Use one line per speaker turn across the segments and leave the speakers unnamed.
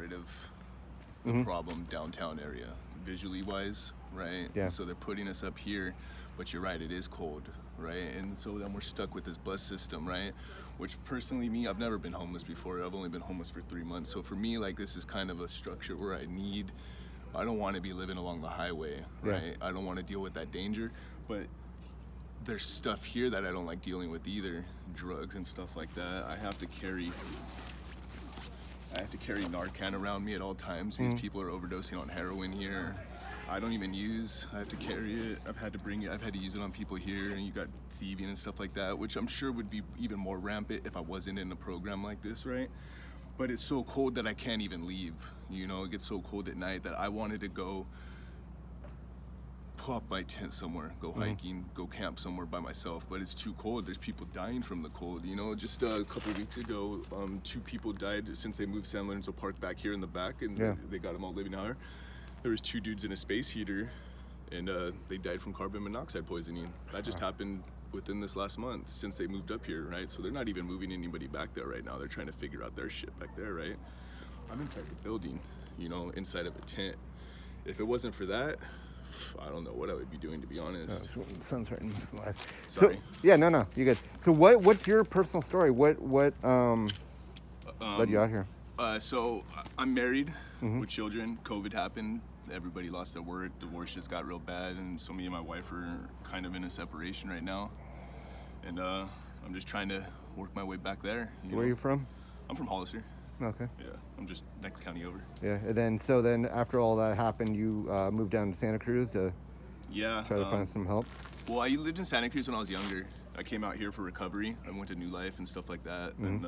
rid of the problem downtown area, visually wise, right?
Yeah.
So they're putting us up here, but you're right, it is cold, right? And so then we're stuck with this bus system, right? Which personally, me, I've never been homeless before. I've only been homeless for 3 months. So for me, like, this is kind of a structure where I don't want to be living along the highway, right? I don't want to deal with that danger, but there's stuff here that I don't like dealing with either, drugs and stuff like that. I have to carry Narcan around me at all times because people are overdosing on heroin here. I don't even use. I have to carry it. I've had to use it on people here, and you got thieving and stuff like that, which I'm sure would be even more rampant if I wasn't in a program like this, right? But it's so cold that I can't even leave. You know, it gets so cold at night that I wanted to go pull up my tent somewhere, go hiking, go camp somewhere by myself, but it's too cold. There's people dying from the cold. You know, just a couple weeks ago, 2 people died since they moved San Lorenzo Park back here in the back, and they got them all living out here. There was 2 dudes in a space heater, and they died from carbon monoxide poisoning. That just happened within this last month since they moved up here, right? So they're not even moving anybody back there right now. They're trying to figure out their shit back there, right? I'm inside the building, you know, inside of a tent. If it wasn't for that, I don't know what I would be doing, to be honest.
The sun's right in my eyes.
Sorry.
So, yeah, no, you're good. So what's your personal story? What led you out here?
So I'm married with children. COVID happened. Everybody lost their work. Divorce just got real bad, and so me and my wife are kind of in a separation right now. And I'm just trying to work my way back there.
Where are you from?
I'm from Hollister.
Okay.
Yeah, I'm just next county over.
Yeah, and then after all that happened, you moved down to Santa Cruz to try to find some help?
Well, I lived in Santa Cruz when I was younger. I came out here for recovery. I went to New Life and stuff like that. And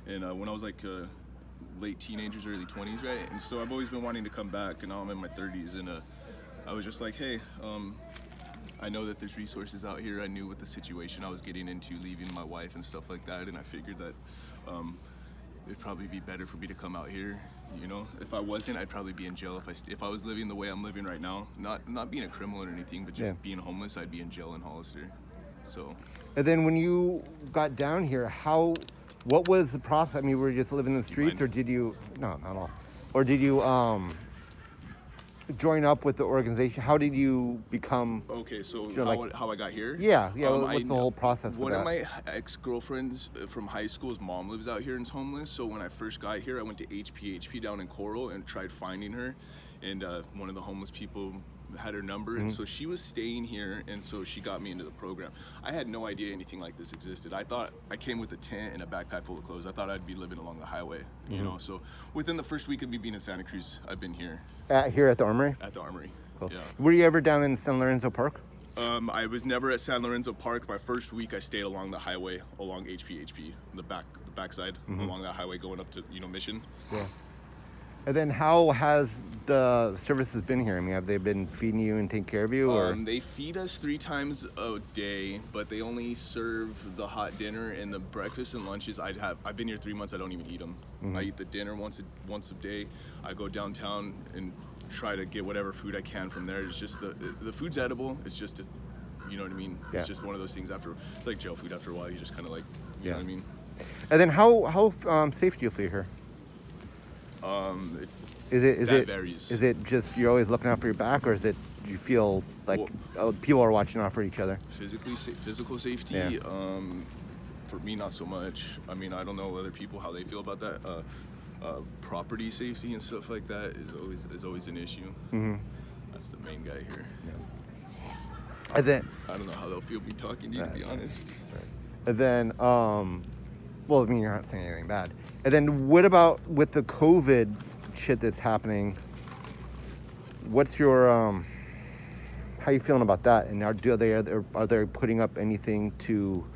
when I was like late teenagers, early 20s, right? And so I've always been wanting to come back, and now I'm in my 30s, and I was just like, hey, I know that there's resources out here. I knew what the situation I was getting into, leaving my wife and stuff like that, and I figured that it'd probably be better for me to come out here. You know, if I wasn't, I'd probably be in jail. If I was living the way I'm living right now, not being a criminal or anything, but just being homeless, I'd be in jail in Hollister. So.
And then when you got down here, what was the process? I mean, were you just living in the streets, or did you? No, not all. Or did you join up with the organization? How did you become?
Okay, so
like,
how I got here?
Yeah. What's the whole process?
One of my ex-girlfriends from high school's mom lives out here and is homeless. So when I first got here, I went to HP down in Coral and tried finding her, and one of the homeless people had her number, and so she was staying here, and so she got me into the program. I had no idea anything like this existed. I thought I came with a tent and a backpack full of clothes. I thought I'd be living along the highway, you know. So within the first week of me being in Santa Cruz, I've been here.
Here at the Armory?
At the Armory.
Cool.
Yeah.
Were you ever down in San Lorenzo Park?
I was never at San Lorenzo Park. My first week, I stayed along the highway, along HP, the backside, along that highway going up to Mission.
Yeah. And then how has the services been here? I mean, have they been feeding you and taking care of you? Or?
They feed us 3 times a day, but they only serve the hot dinner and the breakfast and lunches. I've been here 3 months. I don't even eat them. I eat the dinner once a day. I go downtown and try to get whatever food I can from there. It's just the food's edible. It's just, you know what I mean?
Yeah.
It's just one of those things it's like jail food after a while. You just kind of like, you know what I mean?
And then how safe do you feel here?
That varies.
Is it just you're always looking out for your back, or is it you feel like people are watching out for each other?
Physical safety.
Yeah.
For me, not so much. I mean, I don't know other people how they feel about that. Property safety and stuff like that is always an issue. That's the main guy here.
Yeah. And then
I don't know how they'll feel me talking to you, to be honest.
Right. And then well, I mean, you're not saying anything bad. And then what about with the COVID shit that's happening? What's your how you feeling about that? And are they putting up anything to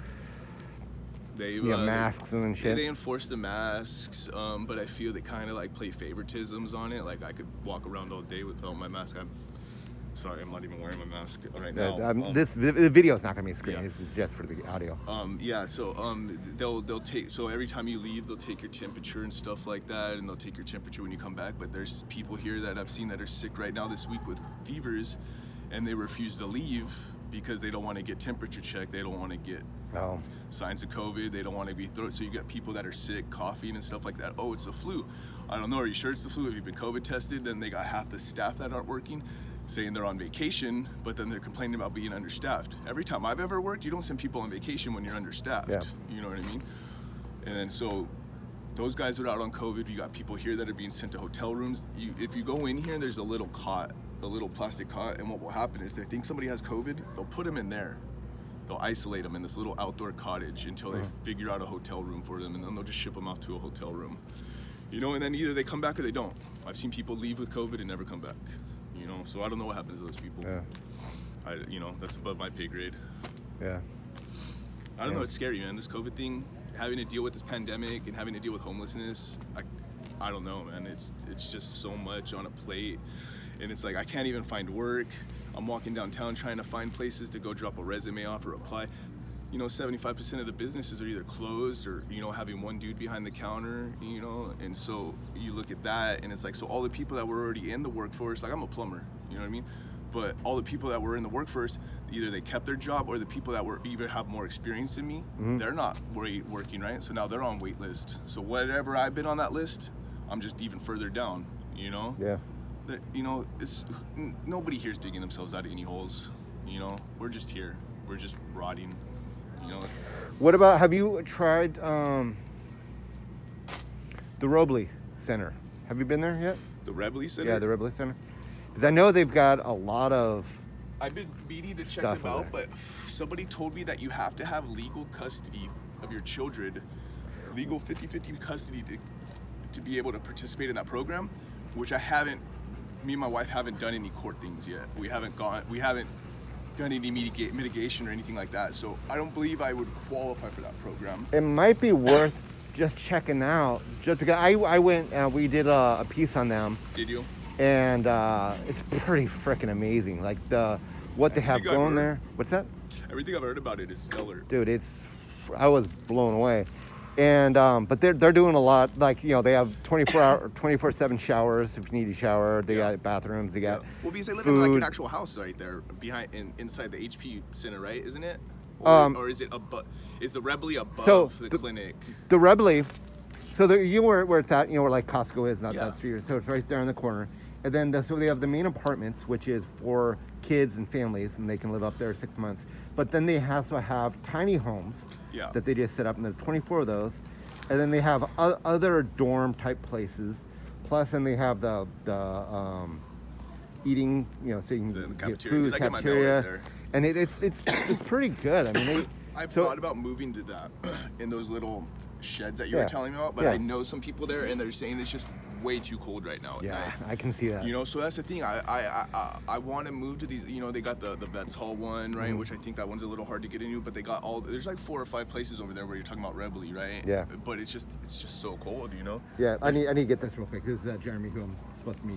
masks and shit?
They enforce the masks, but I feel they kind of like play favoritisms on it. Like I could walk around all day without my mask. Sorry, I'm not even wearing my mask right now.
The video is not going to be screened.
Yeah.
This is just for the audio.
They'll take, so every time you leave, they'll take your temperature and stuff like that, and they'll take your temperature when you come back. But there's people here that I've seen that are sick right now this week with fevers, and they refuse to leave because they don't want to get temperature checked. They don't want to get
Oh.
signs of COVID. They don't want to be thrown. So you get people that are sick, coughing and stuff like that. Oh, it's the flu. I don't know. Are you sure it's the flu? Have you been COVID tested? Then they got half the staff that aren't working, saying they're on vacation, but then they're complaining about being understaffed. Every time I've ever worked, you don't send people on vacation when you're understaffed.
Yeah.
You know what I mean? And then so those guys are out on COVID. You got people here that are being sent to hotel rooms. If you go in here, there's a little cot, a little plastic cot, and what will happen is they think somebody has COVID, they'll put them in there. They'll isolate them in this little outdoor cottage until they figure out a hotel room for them, and then they'll just ship them out to a hotel room. You know, and then either they come back or they don't. I've seen people leave with COVID and never come back. You know, so I don't know what happens to those people.
Yeah.
You know, that's above my pay grade.
Yeah.
I don't know, it's scary, man. This COVID thing, having to deal with this pandemic and having to deal with homelessness, I don't know, man. It's just so much on a plate. And it's like, I can't even find work. I'm walking downtown trying to find places to go drop a resume off or apply. You know, 75% of the businesses are either closed or, you know, having one dude behind the counter, you know? And so you look at that and it's like, so all the people that were already in the workforce, like I'm a plumber, you know what I mean? But all the people that were in the workforce, either they kept their job or the people that were either have more experience than me, they're not working, right? So now they're on wait list. So whatever I've been on that list, I'm just even further down, you know?
Yeah.
You know, nobody here's digging themselves out of any holes, you know? We're just here. We're just rotting, you know?
What about, have you tried the Robley Center? Have you been there yet?
The Rebley Center?
Yeah, the Robley Center. Because I know they've got a lot of
I've been meaning to check
stuff
them out,
over
but somebody told me that you have to have legal custody of your children, legal 50-50 custody to be able to participate in that program, which I haven't, me and my wife haven't done any court things yet. We haven't done any mitigation or anything like that. So I don't believe I would qualify for that program.
It might be worth just checking out, just because I went and we did a piece on them,
Did you?
and it's pretty freaking amazing. Like what they have
Everything I've
going
heard.
there. What's that?
Everything I've heard about it is stellar.
Dude, I was blown away. And but they're doing a lot, like, you know, they have 24/7 showers if you need a shower. They got bathrooms, they got
Well, because they live
food.
in like an actual house right there inside the HP Center, right? Isn't it? Or is it above? Is the Rebley above the clinic?
The Rebley, so you know where it's at, you know, where like Costco is, not
Yeah.
that street. So it's right there in the corner. And then so they have the main apartments, which is for kids and families, and they can live up there 6 months. But then they also have tiny homes
Yeah.
that they just set up, and there's 24 of those. And then they have other dorm type places. Plus, then they have the eating, you know, so you can
The
get
cafeteria.
food,
I get my meal
cafeteria,
right there.
and it's pretty good. I mean,
I've
so-
thought about moving to that in those little sheds that you
Yeah.
were telling me about, but
Yeah.
I know some people there, and they're saying it's just way too cold right now. At
yeah,
night.
I can see that.
You know, so that's the thing. I want to move to these. You know, they got the Vets Hall one, right?
Mm-hmm.
Which I think that one's a little hard to get into, but they got there's like 4 or 5 places over there where you're talking about Rebley, right?
Yeah.
But it's just so cold, you know.
Yeah, I need to get this real quick. This is Jeremy, who I'm supposed to meet.